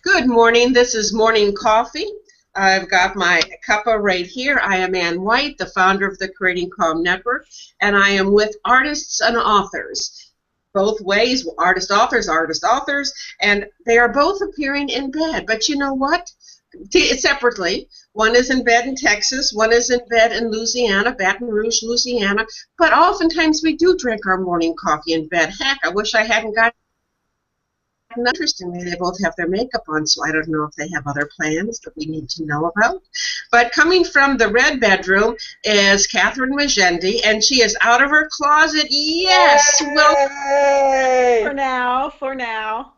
Good morning. This is Morning Coffee. I've got my cuppa right here. I am Ann White, the founder of the Creating Calm Network, and I am with artists and authors. Both ways, artist authors, and they are both appearing in bed. But you know what? Separately. One is in bed in Texas, one is in bed in Louisiana, Baton Rouge, Louisiana. But oftentimes we do drink our morning coffee in bed. Heck, I wish I hadn't got. Interestingly, they both have their makeup on, so I don't know if they have other plans that we need to know about. But coming from the red bedroom is Kathryn Magendie, and she is out of her closet. Yes, well, For now.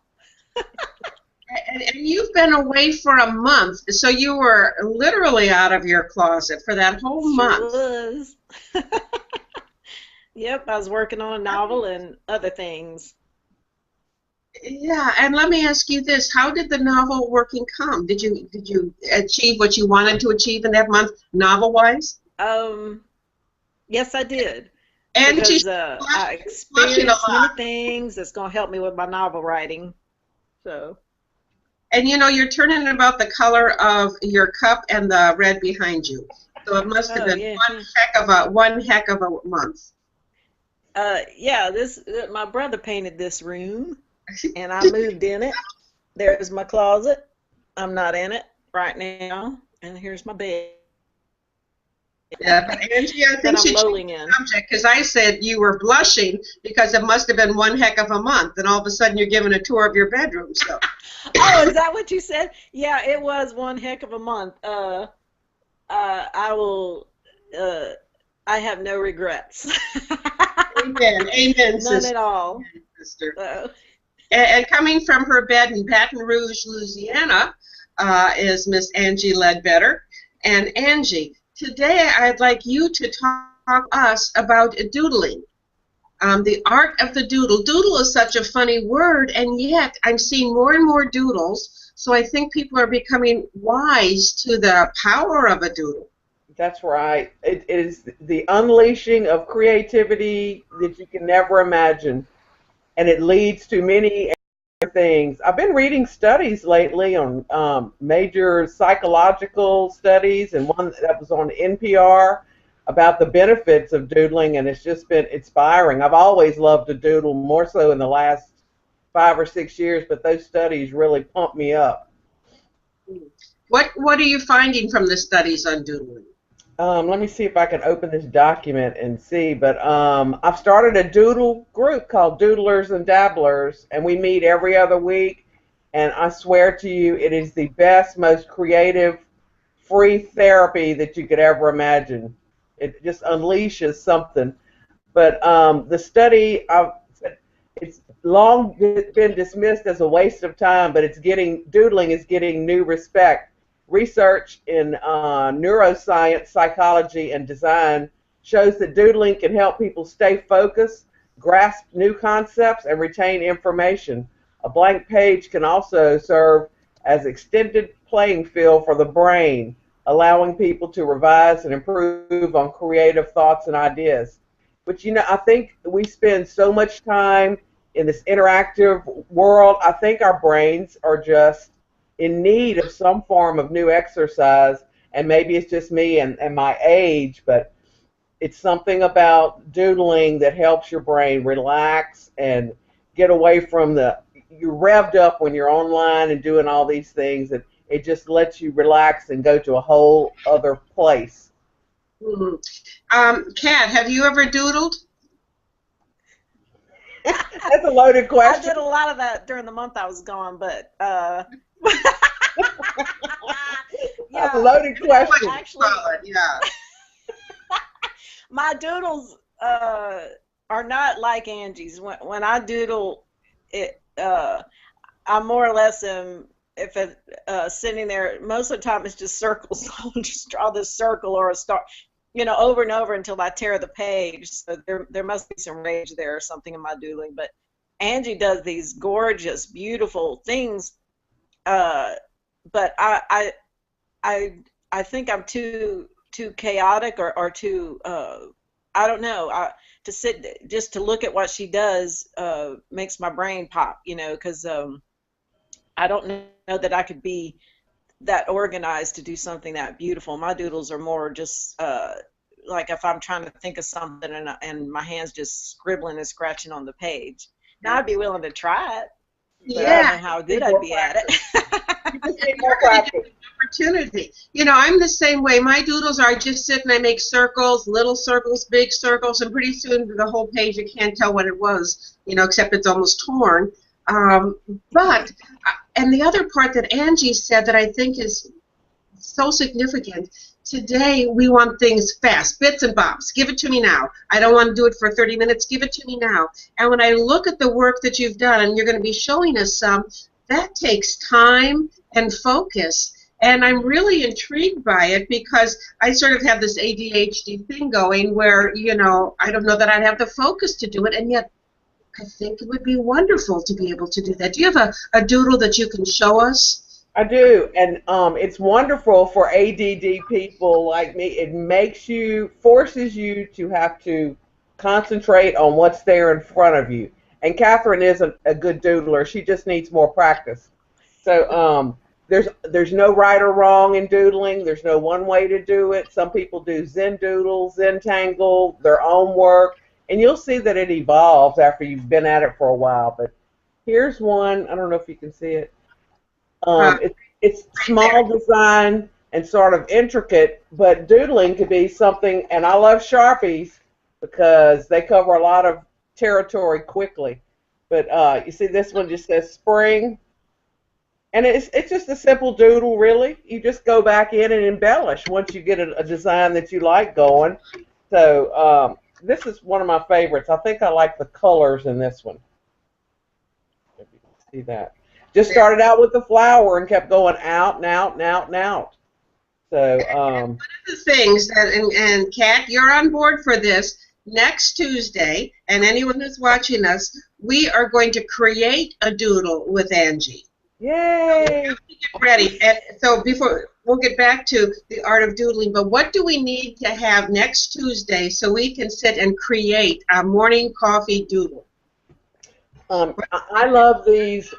and you've been away for a month, so you were literally out of your closet for that whole month. Sure was. Yep, I was working on a novel and other things. Yeah, and let me ask you this: how did the novel working come? Did you achieve what you wanted to achieve in that month, novel-wise? Yes, I did. Angie, Because I experienced many things that's going to help me with my novel writing. So. And you know, you're turning about the color of your cup and the red behind you. So it must have been one heck of a month. Yeah, my brother painted this room, and I moved in it. There's my closet. I'm not in it right now, and here's my bed. Yeah, but Angie, I think she changed the subject because I said you were blushing because it must have been one heck of a month, and all of a sudden you're giving a tour of your bedroom. So. Oh, is that what you said? Yeah, it was one heck of a month. I will. I have no regrets. Amen, amen, None at all, sister. And coming from her bed in Baton Rouge, Louisiana, is Miss Angie Ledbetter. And Angie, today I'd like you to talk to us about doodling. The art of the doodle. Doodle is such a funny word, and yet I'm seeing more and more doodles, so I think people are becoming wise to the power of a doodle. That's right. It is the unleashing of creativity that you can never imagine, and it leads to many things. I've been reading studies lately on major psychological studies, and one that was on NPR about the benefits of doodling, and it's just been inspiring. I've always loved to doodle, more so in the last 5 or 6 years, but those studies really pumped me up. What are you finding from the studies on doodling? Let me see if I can open this document and see, but I've started a doodle group called Doodlers and Dabblers, and we meet every other week, and I swear to you, it is the best, most creative, free therapy that you could ever imagine. It just unleashes something. But the study, it's long been dismissed as a waste of time, but doodling is getting new respect. Research in neuroscience, psychology, and design shows that doodling can help people stay focused, grasp new concepts, and retain information. A blank page can also serve as extended playing field for the brain, allowing people to revise and improve on creative thoughts and ideas. But you know, I think we spend so much time in this interactive world. I think our brains are just in need of some form of new exercise, and maybe it's just me and my age, but it's something about doodling that helps your brain relax and get away from you're revved up when you're online and doing all these things, and it just lets you relax and go to a whole other place. Kat, have you ever doodled? That's a loaded question. I did a lot of that during the month I was gone, but that's a loaded question. Actually, yeah. My doodles are not like Angie's. When I doodle, I more or less am, if it's sitting there, most of the time it's just circles. I'll just draw this circle or a star, over and over until I tear the page. So there must be some rage there or something in my doodling. But Angie does these gorgeous, beautiful things. But I think I'm too chaotic or too I don't know. To sit just to look at what she does makes my brain pop, because I don't know that I could be that organized to do something that beautiful. My doodles are more just like if I'm trying to think of something and my hand's just scribbling and scratching on the page. Now I'd be willing to try it, but I don't know how good I'd be at it. You just need more practice. Opportunity. You know, I'm the same way. My doodles are, I just sit and I make circles, little circles, big circles, and pretty soon the whole page, you can't tell what it was, you know, except it's almost torn. But, and the other part that Angie said that I think is so significant, today we want things fast, bits and bobs. Give it to me now. I don't want to do it for 30 minutes. Give it to me now. And when I look at the work that you've done, and you're going to be showing us some, that takes time and focus. And I'm really intrigued by it because I sort of have this ADHD thing going where, you know, I don't know that I'd have the focus to do it, and yet I think it would be wonderful to be able to do that. Do you have a doodle that you can show us? I do, and it's wonderful for ADD people like me. It makes you, forces you to have to concentrate on what's there in front of you. And Kathryn is a good doodler. She just needs more practice. So there's no right or wrong in doodling. There's no one way to do it. Some people do Zen doodle, Zentangle, their own work. And you'll see that it evolves after you've been at it for a while. But here's one. I don't know if you can see it. It's small design and sort of intricate, but doodling could be something. And I love Sharpies because they cover a lot of territory quickly. But you see this one just says spring. And it's just a simple doodle, really. You just go back in and embellish once you get a design that you like going. So this is one of my favorites. I think I like the colors in this one. If you can see that. Just started out with the flower and kept going out and out and out and out. So one of the things that, and Kat, you're on board for this. Next Tuesday, and anyone who's watching us, we are going to create a doodle with Angie. Yay! So get ready. And so before we'll get back to the art of doodling, but what do we need to have next Tuesday so we can sit and create a morning coffee doodle? I love these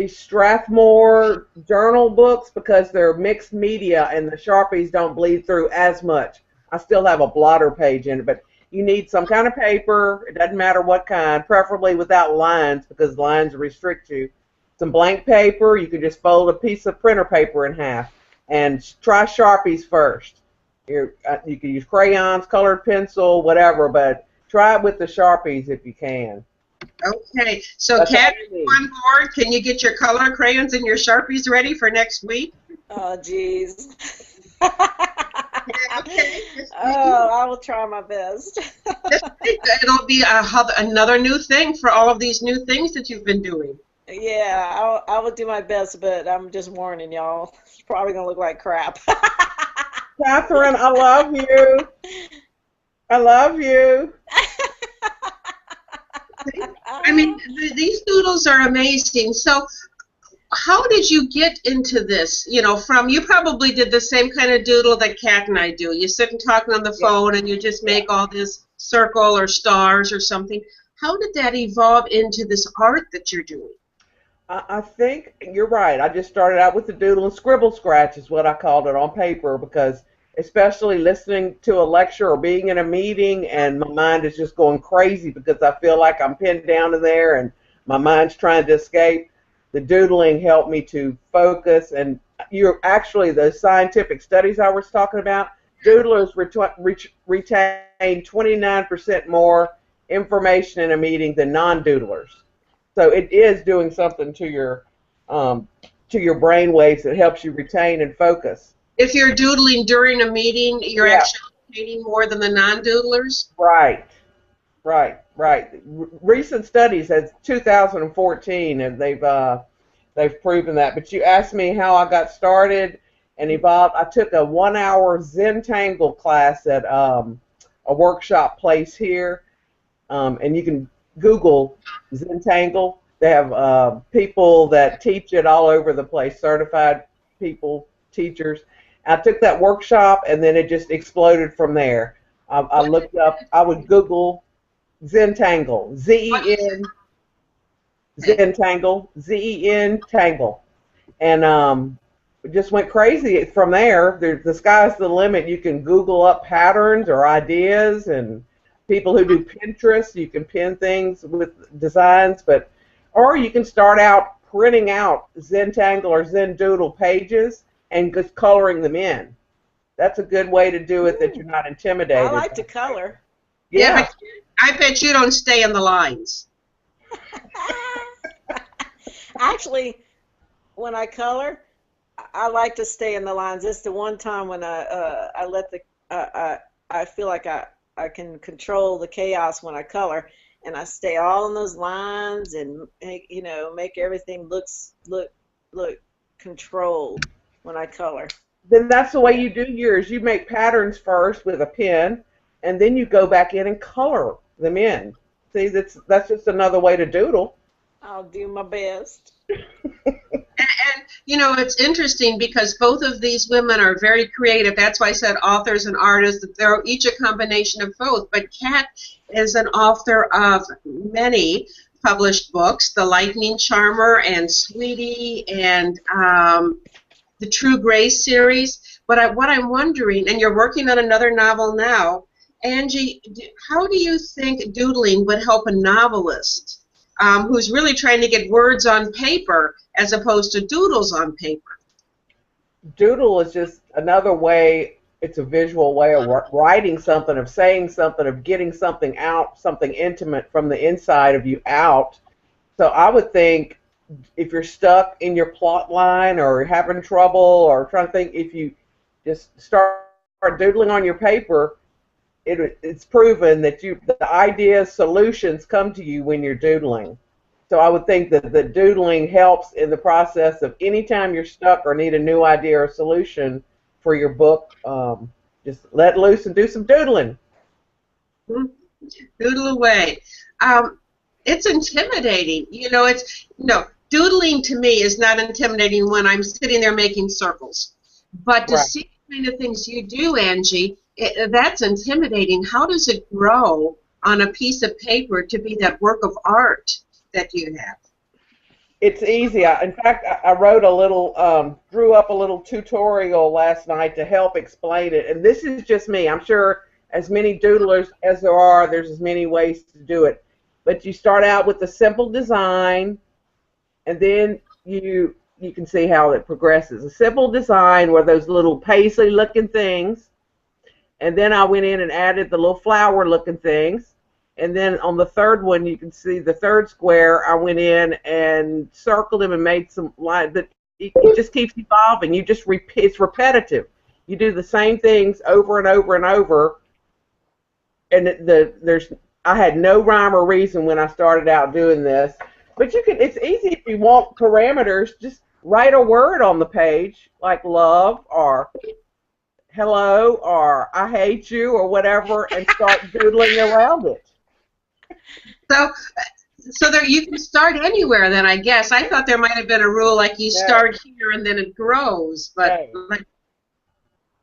Strathmore journal books because they're mixed media and the Sharpies don't bleed through as much. I still have a blotter page in it, but you need some kind of paper. It doesn't matter what kind, preferably without lines because lines restrict you. Some blank paper. You can just fold a piece of printer paper in half and try Sharpies first. You can use crayons, colored pencil, whatever, but try it with the Sharpies if you can. Okay, so Kat, on board, can you get your color crayons and your Sharpies ready for next week? Oh, geez. Okay. I will try my best. It'll be another new thing for all of these new things that you've been doing. Yeah, I will do my best, but I'm just warning y'all. It's probably going to look like crap. Kathryn, I love you. I love you. I mean, these doodles are amazing. So how did you get into this? You know, you probably did the same kind of doodle that Kat and I do. You sit and talk on the phone and you just make all this circle or stars or something. How did that evolve into this art that you're doing? I think you're right. I just started out with the doodle and scribble scratch is what I called it on paper because especially listening to a lecture or being in a meeting and my mind is just going crazy because I feel like I'm pinned down in there and my mind's trying to escape. The doodling helped me to focus, and you're actually the scientific studies I was talking about, doodlers retain 29% more information in a meeting than non-doodlers. So it is doing something to your brain waves that helps you retain and focus. If you're doodling during a meeting, you're actually retaining more than the non-doodlers? Right. Recent studies, as 2014, and they've proven that. But you asked me how I got started and evolved. I took a 1-hour Zentangle class at a workshop place here, and you can Google Zentangle. They have people that teach it all over the place, certified people, teachers. I took that workshop, and then it just exploded from there. I looked up, I would Google Zentangle, Zentangle, Z-E-N Tangle. And it just went crazy from there. The sky's the limit. You can Google up patterns or ideas, and people who do Pinterest, you can pin things with designs, or you can start out printing out Zentangle or Zendoodle pages and just coloring them in. That's a good way to do it that you're not intimidated. I like to color. Yeah, but I bet you don't stay in the lines. Actually, when I color, I like to stay in the lines. It's the one time when I let the I feel like I can control the chaos when I color, and I stay all in those lines and make everything look controlled when I color. Then that's the way you do yours. You make patterns first with a pen, and then you go back in and color them in. See, that's just another way to doodle. I'll do my best. And it's interesting because both of these women are very creative. That's why I said authors and artists. They're each a combination of both. But Kat is an author of many published books, The Lightning Charmer and Sweetie and the True Grace series. But what I'm wondering, and you're working on another novel now, Angie, how do you think doodling would help a novelist who's really trying to get words on paper as opposed to doodles on paper? Doodle is just another way. It's a visual way of writing something, of saying something, of getting something out, something intimate from the inside of you out. So I would think if you're stuck in your plot line or having trouble or trying to think, if you just start doodling on your paper, it's proven that the ideas, solutions come to you when you're doodling. So I would think that the doodling helps in the process of anytime you're stuck or need a new idea or solution for your book, just let loose and do some doodling. Doodle away. It's intimidating. Doodling to me is not intimidating when I'm sitting there making circles. But to see the kind of things you do, Angie, that's intimidating. How does it grow on a piece of paper to be that work of art that you have? It's easy. In fact, I wrote drew up a little tutorial last night to help explain it. And this is just me. I'm sure as many doodlers as there are, there's as many ways to do it. But you start out with a simple design, and then you can see how it progresses. A simple design were those little paisley-looking things. And then I went in and added the little flower-looking things. And then on the third one, you can see the third square, I went in and circled them and made some lines. But it just keeps evolving. It's repetitive. You do the same things over and over and over. And I had no rhyme or reason when I started out doing this. But it's easy if you want parameters. Just write a word on the page, like love or hello or I hate you or whatever, and start doodling around it. So there you can start anywhere then, I guess. I thought there might have been a rule like you start here and then it grows, but you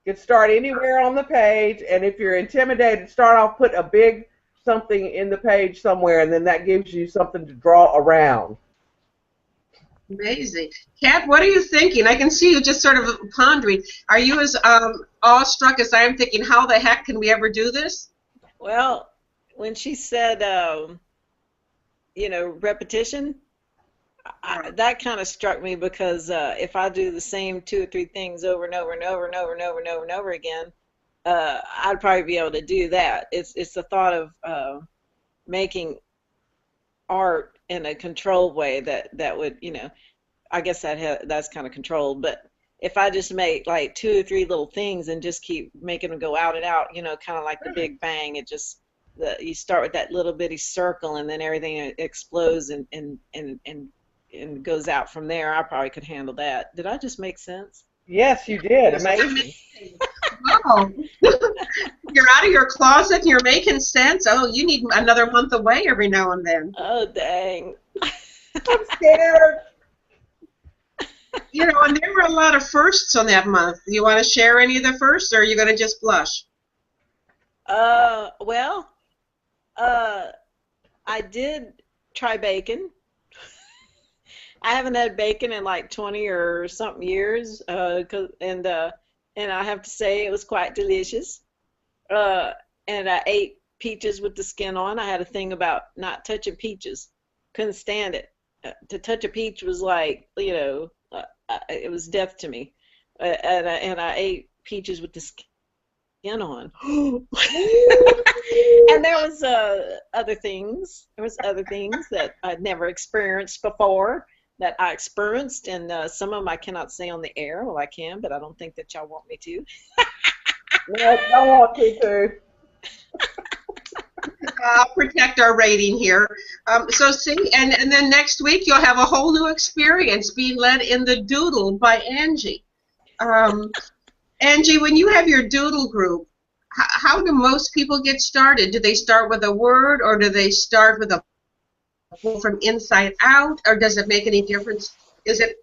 can start anywhere on the page, and if you're intimidated, start off, put a big something in the page somewhere, and then that gives you something to draw around. Amazing. Kat, what are you thinking? I can see you just sort of pondering. Are you as awestruck as I am, thinking, how the heck can we ever do this? Well, when she said, repetition, that kind of struck me because if I do the same 2 or 3 things over and over and over and over and over and over and over again, I'd probably be able to do that. It's the thought of making art in a controlled way that would, I guess that's kind of controlled. But if I just make like 2 or 3 little things and just keep making them go out and out, kind of like the Big Bang, you start with that little bitty circle and then everything explodes and goes out from there. I probably could handle that. Did I just make sense? Yes, you did. Amazing. Wow. You're out of your closet and you're making sense. Oh, you need another month away every now and then. Oh, dang. I'm scared. And there were a lot of firsts on that month. Do you want to share any of the firsts, or are you going to just blush? Well, I did try bacon. I haven't had bacon in like 20 or something years, and I have to say it was quite delicious. Uh, and I ate peaches with the skin on. I had a thing about not touching peaches. Couldn't stand it. To touch a peach was like, it was death to me. And I ate peaches with the skin on. And there was other things. There was other things that I'd never experienced before that I experienced, and some of them I cannot say on the air. Well, I can, but I don't think that y'all want me to. No, don't want to. I'll protect our rating here. So see, and then next week you'll have a whole new experience being led in the Doodle by Angie. Angie, when you have your Doodle group, how do most people get started? Do they start with a word, or do they start with a pull from inside out, or does it make any difference? Is it,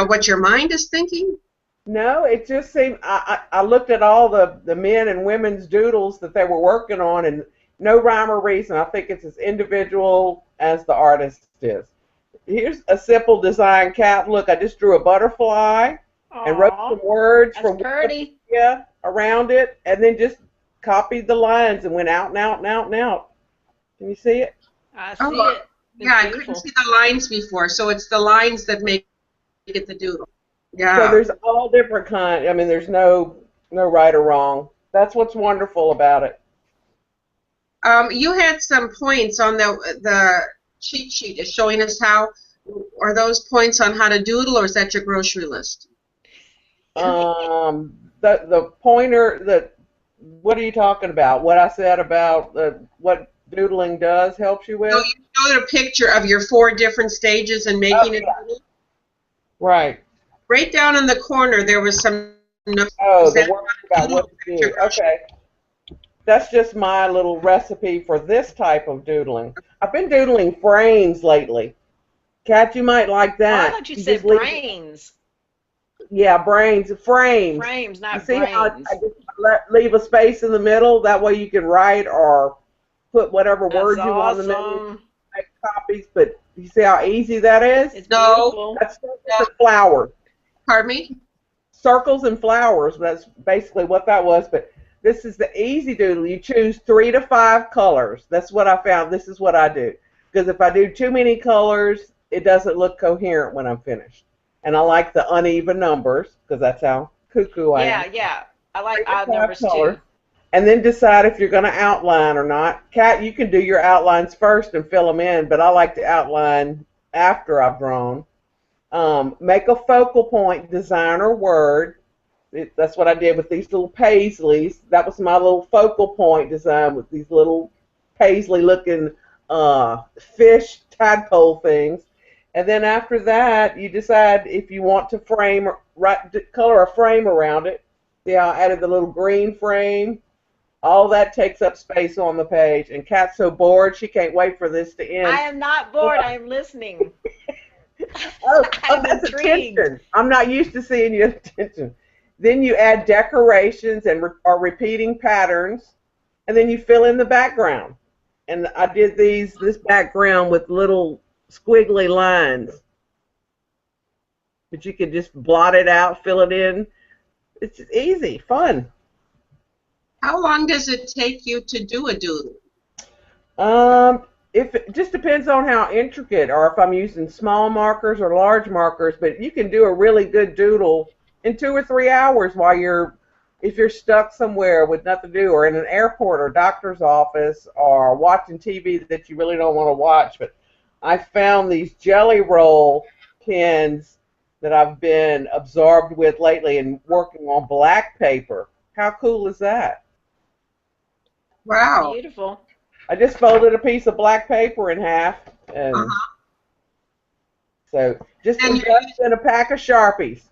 what your mind is thinking? No, it just seemed, I looked at all the men and women's doodles that they were working on, and no rhyme or reason. I think it's as individual as the artist is. Here's a simple design, Kat. Look, I just drew a butterfly and wrote some words from Wikipedia around it, and then just copied the lines and went out and out and out and out. Can you see it? I see it. Yeah, I couldn't see the lines before, so it's the lines that make it the Doodle. Yeah. So there's all different kinds. I mean, there's no right or wrong. That's what's wonderful about it. You had some points on the cheat sheet is showing us how. Are those points on how to doodle, or is that your grocery list? The pointer, what are you talking about? What I said about what doodling does helps you with? So you showed a picture of your 4 different stages in making it doodle? Right. Right down in the corner there was some notes. Oh, the word about what to do. Okay. That's just my little recipe for this type of doodling. I've been doodling frames lately. Kat, you might like that. Oh, I thought you said brains. Yeah, frames. Frames, not you see brains. How I just leave a space in the middle? That way you can write or put whatever words you want in the middle. Make copies, but you see how easy that is? It's beautiful. That's circles and flowers. Pardon me? Circles and flowers. That's basically what that was, but this is the easy doodle. You choose 3 to 5 colors. That's what I found. This is what I do. Because if I do too many colors, it doesn't look coherent when I'm finished. And I like the uneven numbers, because that's how cuckoo I am. Yeah. I like odd numbers too. And then decide if you're going to outline or not. Kat, you can do your outlines first and fill them in, but I like to outline after I've drawn. Make a focal point design or word. That's what I did with these little paisleys. That was my little focal point design with these little paisley-looking fish tadpole things. And then after that, you decide if you want to color a frame around it. See how I added the little green frame? All that takes up space on the page. And Kat's so bored, she can't wait for this to end. I am not bored. I am listening. That's attention. I'm not used to seeing your attention. Then you add decorations or repeating patterns, and then you fill in the background. And I did this background with little squiggly lines. But you could just blot it out, fill it in. It's easy, fun. How long does it take you to do a doodle? It just depends on how intricate, or if I'm using small markers or large markers. But you can do a really good doodle in 2 or 3 hours if you're stuck somewhere with nothing to do, or in an airport or doctor's office, or watching TV that you really don't want to watch. But I found these jelly roll pens that I've been absorbed with lately and working on black paper. How cool is that? Wow. Beautiful. I just folded a piece of black paper in half, and so just invest in a pack of Sharpies.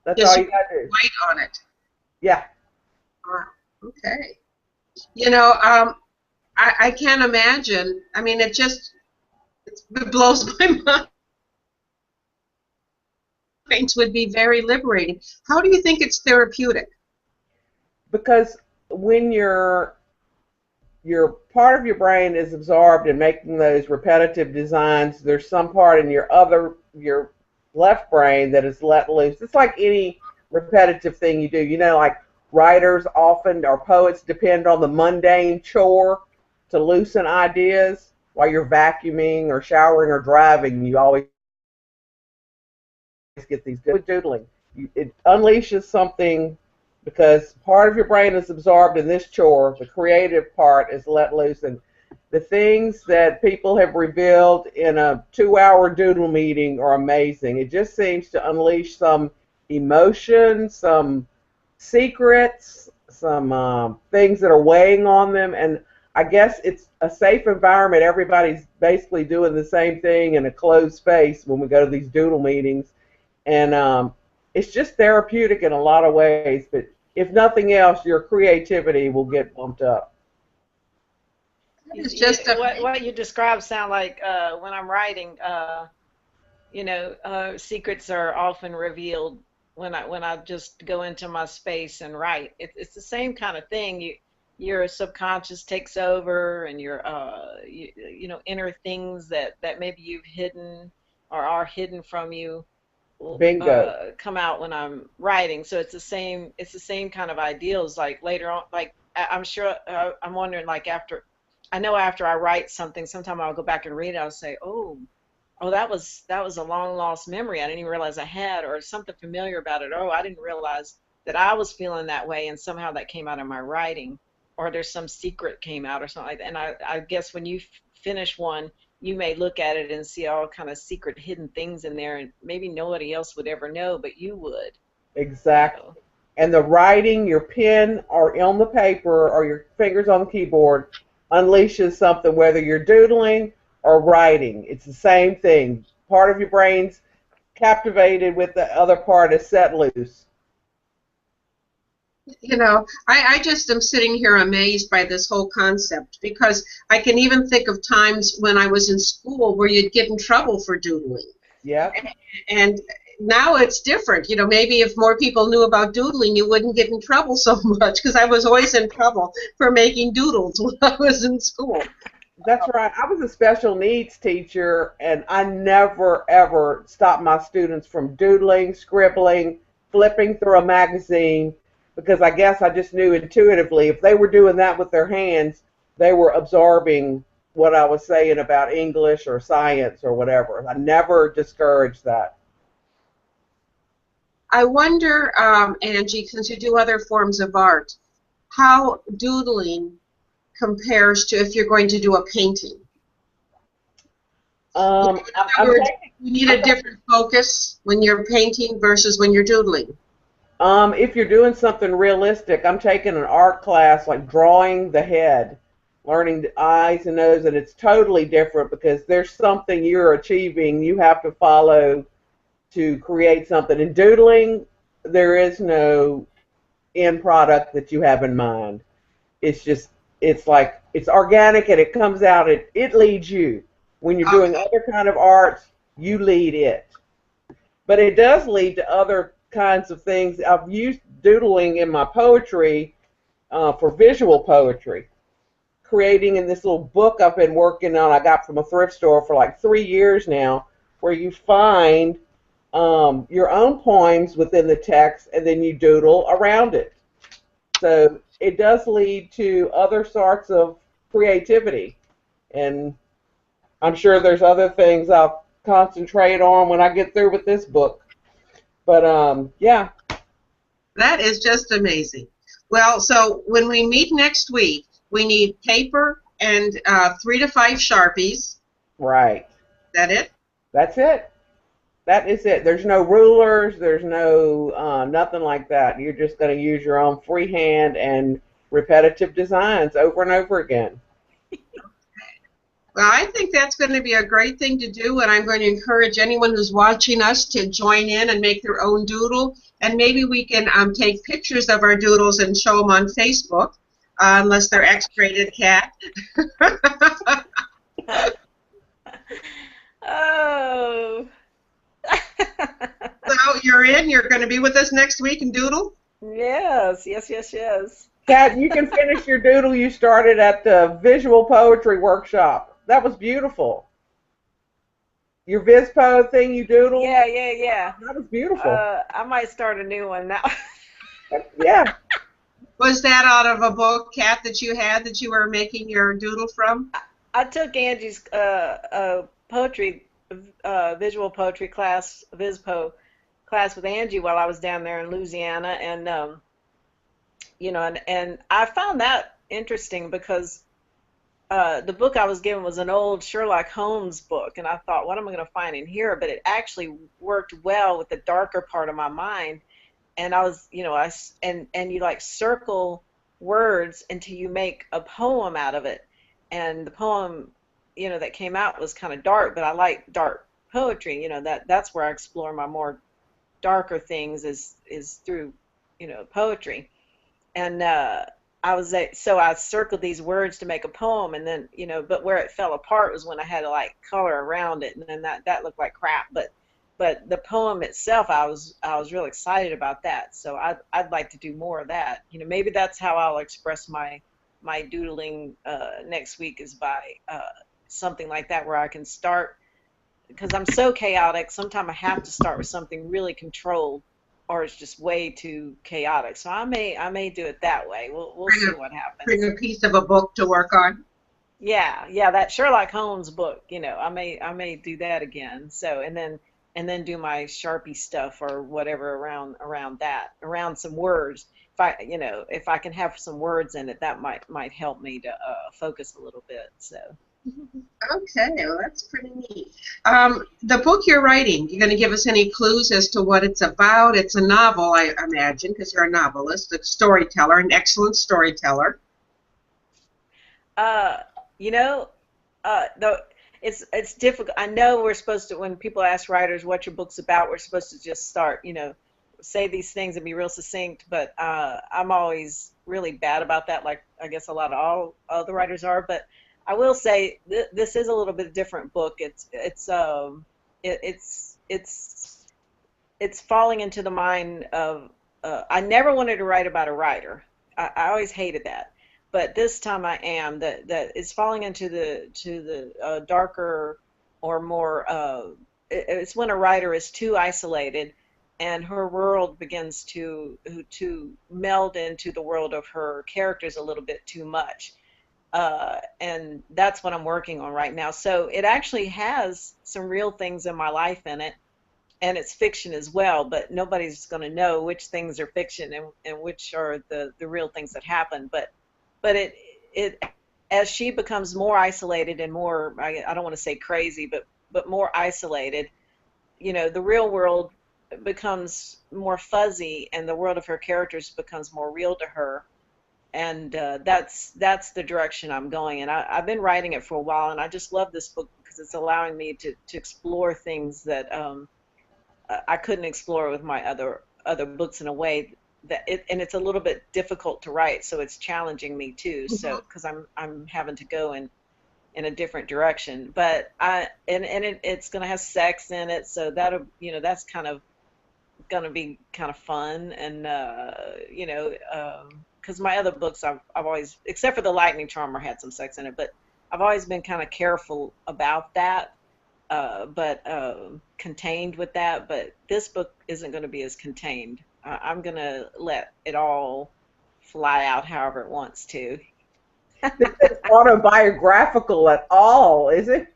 That's all you got to do. White on it. Yeah. Okay. I can't imagine. I mean, it blows my mind. Paints would be very liberating. How do you think it's therapeutic? Because when your part of your brain is absorbed in making those repetitive designs, there's some part in your left brain that is let loose. It's like any repetitive thing you do. You know, like writers often or poets depend on the mundane chore to loosen ideas. While you're vacuuming or showering or driving, you always get these good doodling. It unleashes something because part of your brain is absorbed in this chore. The creative part is let loose, and the things that people have revealed in a 2-hour doodle meeting are amazing. It just seems to unleash some emotion, some secrets, some things that are weighing on them, and I guess it's a safe environment. Everybody's basically doing the same thing in a closed space when we go to these doodle meetings, and it's just therapeutic in a lot of ways, but if nothing else, your creativity will get bumped up. It's just What you described sound like when I'm writing. Secrets are often revealed when I just go into my space and write. It's the same kind of thing. Your subconscious takes over, and your inner things that maybe you've hidden or are hidden from you will Bingo. come out when I'm writing. So it's the same kind of ideals. Like later on, like I'm sure I'm wondering, like after I write something, sometime I'll go back and read it. I'll say, oh, that was a long lost memory I didn't even realize I had, or something familiar about it. Oh, I didn't realize that I was feeling that way, and somehow that came out in my writing, or there's some secret came out or something like that. And I guess when you finish one, you may look at it and see all kind of secret hidden things in there, and maybe nobody else would ever know, but you would. Exactly. So, And the writing, your pen or on the paper or your fingers on the keyboard unleashes something, whether you're doodling or writing. It's the same thing. Part of your brain's captivated with the other part is set loose. I just am sitting here amazed by this whole concept, because I can even think of times when I was in school where you'd get in trouble for doodling. Yep. And now it's different. Maybe if more people knew about doodling, you wouldn't get in trouble so much, because I was always in trouble for making doodles when I was in school. That's right. I was a special needs teacher, and I never, ever stopped my students from doodling, scribbling, flipping through a magazine, because I guess I just knew intuitively if they were doing that with their hands, they were absorbing what I was saying about English or science or whatever. I never discouraged that. I wonder, Angie, since you do other forms of art, how doodling compares to if you're going to do a painting. In other words, you need a different focus when you're painting versus when you're doodling. If you're doing something realistic, I'm taking an art class like drawing the head, learning the eyes and nose, and it's totally different because there's something you're achieving you have to follow to create something. In doodling, there is no end product that you have in mind. It's like it's organic and it comes out, it leads you. When you're doing other kind of arts, you lead it. But it does lead to other kinds of things. I've used doodling in my poetry for visual poetry, creating in this little book I've been working on, I got from a thrift store for like 3 years now, where you find your own poems within the text and then you doodle around it. So it does lead to other sorts of creativity, and I'm sure there's other things I'll concentrate on when I get through with this book. But yeah. That is just amazing. Well, so when we meet next week, we need paper and 3 to 5 Sharpies. Right. Is that it? That's it. That is it. There's no rulers. There's no nothing like that. You're just going to use your own freehand and repetitive designs over and over again. Well, I think that's going to be a great thing to do, and I'm going to encourage anyone who's watching us to join in and make their own doodle. And maybe we can take pictures of our doodles and show them on Facebook, unless they're X-rated, Cat. Oh. So you're in? You're going to be with us next week and doodle? Yes. Kat, you can finish your doodle you started at the visual poetry workshop. That was beautiful. Your Vispo thing you doodled? Yeah. That was beautiful. I might start a new one now. Yeah. Was that out of a book, Kat, that you had that you were making your doodle from? I took Angie's poetry, visual poetry class, Vispo class with Angie while I was down there in Louisiana, and and I found that interesting because the book I was given was an old Sherlock Holmes book, and I thought, what am I going to find in here? But it actually worked well with the darker part of my mind, and I was, and you like circle words until you make a poem out of it, and the poem, that came out was kind of dark, but I like dark poetry, that's where I explore my more darker things is through, poetry. And so I circled these words to make a poem, and then but where it fell apart was when I had to like color around it, and then that looked like crap. But the poem itself, I was real excited about that. So I'd like to do more of that. Maybe that's how I'll express my doodling next week, is by something like that, where I can start, because I'm so chaotic. Sometimes I have to start with something really controlled, or it's just way too chaotic. So I may do it that way. We'll see what happens. Bring a piece of a book to work on. Yeah, that Sherlock Holmes book. I may do that again. So and then do my Sharpie stuff or whatever around some words. If I can have some words in it, that might help me to focus a little bit. So. Okay, well, that's pretty neat. The book you're writing, you going to give us any clues as to what it's about? It's a novel, I imagine, because you're a novelist, a storyteller, an excellent storyteller. Though it's difficult. I know we're supposed to, when people ask writers what your book's about, we're supposed to just start, say these things and be real succinct, but I'm always really bad about that, like I guess a lot of all other writers are. But I will say this is a little bit different book. It's falling into the mind of I never wanted to write about a writer. I always hated that, but this time I am. That it's falling into the darker or more. It's when a writer is too isolated, and her world begins to meld into the world of her characters a little bit too much. And that's what I'm working on right now. So it actually has some real things in my life in it, and it's fiction as well, but nobody's going to know which things are fiction and which are the real things that happen. But it as she becomes more isolated and more, I don't want to say crazy, but more isolated, the real world becomes more fuzzy, and the world of her characters becomes more real to her. And that's the direction I'm going. And I've been writing it for a while, and I just love this book because it's allowing me to explore things that I couldn't explore with my other books, in a way that and it's a little bit difficult to write, so it's challenging me too. So because I'm having to go in a different direction, but it's going to have sex in it, so that's kind of going to be kind of fun. And because my other books, I've always, except for The Lightning Charmer, had some sex in it, but I've always been kind of careful about that, but contained with that. But this book isn't going to be as contained. I'm going to let it all fly out however it wants to. This is autobiographical at all, is it?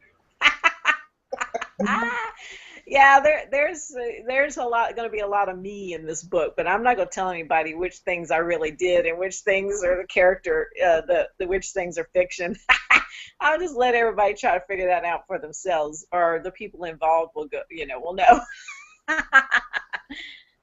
Yeah, there's a lot going to be a lot of me in this book, but I'm not going to tell anybody which things I really did and which things are the character, which things are fiction. I'll just let everybody try to figure that out for themselves, or the people involved will go, will know.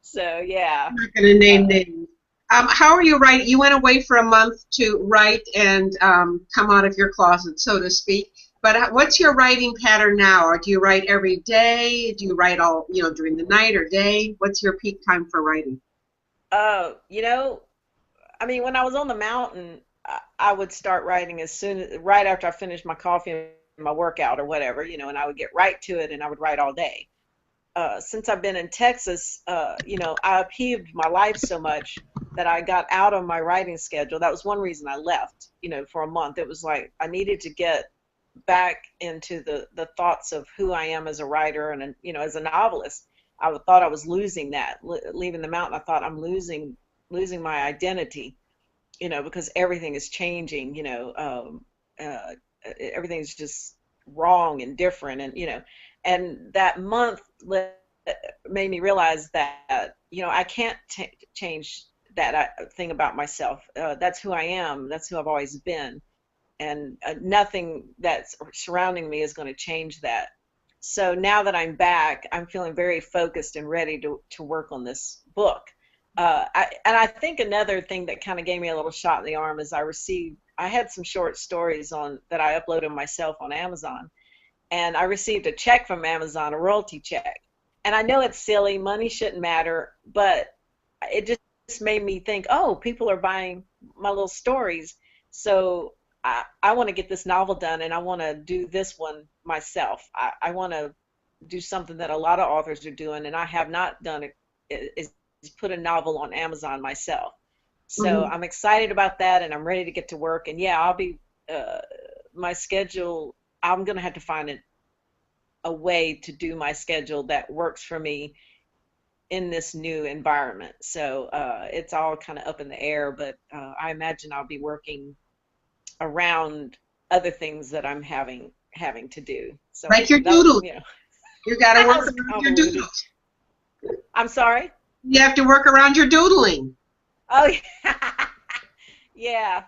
So yeah. I'm not going to name names. How are you writing? You went away for a month to write and come out of your closet, so to speak. But what's your writing pattern now? Or do you write every day? Do you write all, during the night or day? What's your peak time for writing? I mean, when I was on the mountain, I would start writing right after I finished my coffee and my workout or whatever, and I would get right to it, and I would write all day. Since I've been in Texas, I upheaved my life so much that I got out of my writing schedule. That was one reason I left, for a month. It was like I needed to get back into the thoughts of who I am as a writer and, you know, as a novelist. I thought I was losing that. Leaving the mountain, I thought I'm losing my identity, you know, because everything is changing, you know, everything's just wrong and different, and, you know, and that month made me realize that, you know, I can't change that thing about myself. That's who I am. That's who I've always been, and nothing that's surrounding me is going to change that. So now that I'm back, I'm feeling very focused and ready to work on this book. I think another thing that kind of gave me a little shot in the arm is I had some short stories that I uploaded myself on Amazon, and I received a check from Amazon, a royalty check. And I know it's silly, money shouldn't matter, but it just made me think, oh, people are buying my little stories, so I want to get this novel done, and I want to do this one myself. I want to do something that a lot of authors are doing, and I have not done it, is put a novel on Amazon myself. So I'm excited about that, and I'm ready to get to work. And yeah, I'll be my schedule. I'm gonna have to find a way to do my schedule that works for me in this new environment. So it's all kind of up in the air, but I imagine I'll be working around other things that I'm having to do. So like your doodle. You know, you got to work around your doodles. I'm sorry? You have to work around your doodling. Oh, yeah.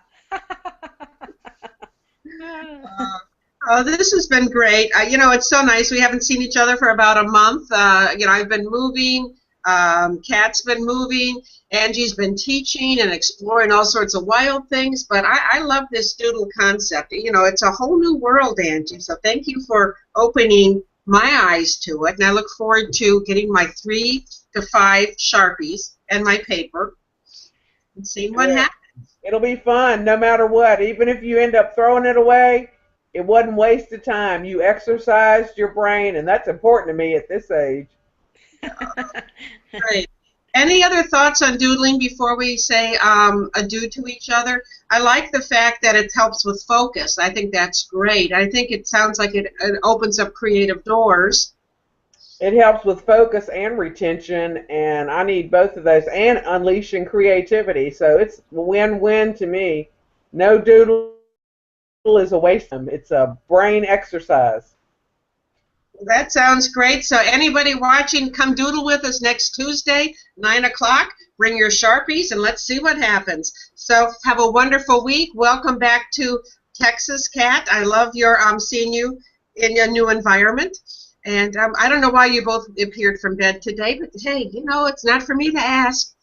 Oh, this has been great. You know, it's so nice. We haven't seen each other for about a month. You know, I've been moving. Kat's been moving. Angie's been teaching and exploring all sorts of wild things. But I love this doodle concept. You know, it's a whole new world, Angie. So thank you for opening my eyes to it. And I look forward to getting my 3 to 5 Sharpies and my paper and seeing what happens. It'll be fun no matter what. Even if you end up throwing it away, it wasn't wasted time. You exercised your brain, and that's important to me at this age. Great. Any other thoughts on doodling before we say adieu to each other? I like the fact that it helps with focus. I think that's great. I think it sounds like it opens up creative doors. It helps with focus and retention, and I need both of those, and unleashing creativity. So it's win-win to me. No doodle is a waste of time. It's a brain exercise. That sounds great. So anybody watching, come doodle with us next Tuesday, 9 o'clock. Bring your Sharpies, and let's see what happens. So have a wonderful week. Welcome back to Texas, Kat. I love your seeing you in your new environment. And I don't know why you both appeared from bed today, but hey, you know, it's not for me to ask.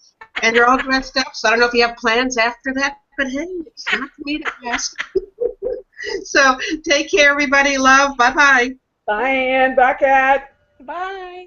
And you're all dressed up, so I don't know if you have plans after that, but hey, it's not for me to ask. So take care, everybody. Love. Bye-bye. Bye, Ann. Bye, Kat. Bye.